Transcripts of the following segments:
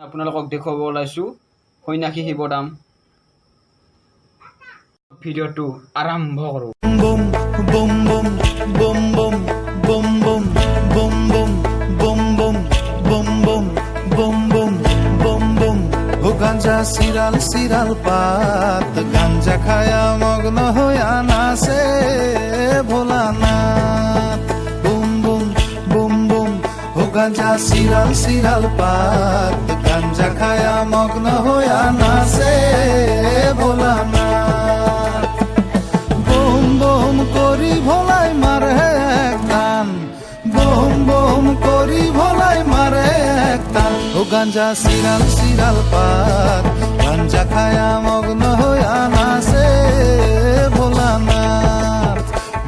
আপোনালোকক দেখুৱাব ওলাইছোঁ সৈনাকী শিৱদাম। ভিডিঅ'টো আৰম্ভ কৰোঁ। বম বম বম বম বম বম বম বম বম বম বম বম বম বম বম বম বম ও গাঞ্জা সিরাল সিরাল পাত গাঞ্জা খায়া মগ্ন হইয়া নাচে ভোলানাথ। বুম বুম বুম বুম ও গাঞ্জা সিরাল সিরাল পাত গাঞ্জা খায়া মগ্ন হইয়া নাচে ভোলানাথ। বোম বোম করি ভোলাই মারে এক টান, বোম বোম করি ভোলাই মারে এক টান। ও গাঞ্জা সিরাল সিরাল পাত গাঞ্জা খায়া মগ্ন হইয়া নাচে ভোলানাথ।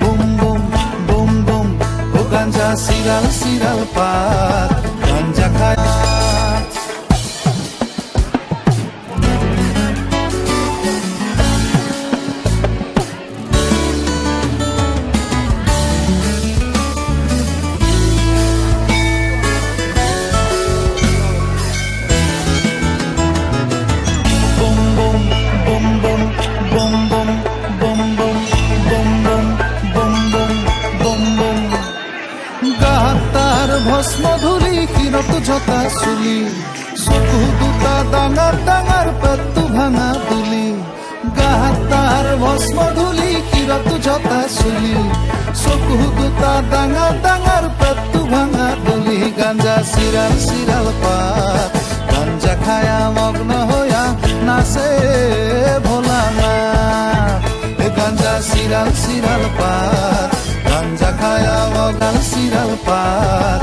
বুম বুম বুম বুম ও গাঞ্জা সিরাল সিরাল পাত গাঞ্জা খায়া। ভস্ম ধুলি কিরত ঝতা চুলি, চকু দুটা ডাঙৰ ডাঙৰ পেটটো ভাঙা তুলি। গাত তাৰ ভস্ম ধুলি কিরত ঝতা চুলি, চকু দুটা ডাঙৰ ডাঙৰ পেটটো ভাঙা তুলি। গাঞ্জা সিরাল সিরাল পাত গাঞ্জা খায়া মগ্ন হইয়া নাচে ভোলানাথ। গাঞ্জা সিরাল সিরাল পাত গাঞ্জা খায়া মগ্ন সিরাল পাত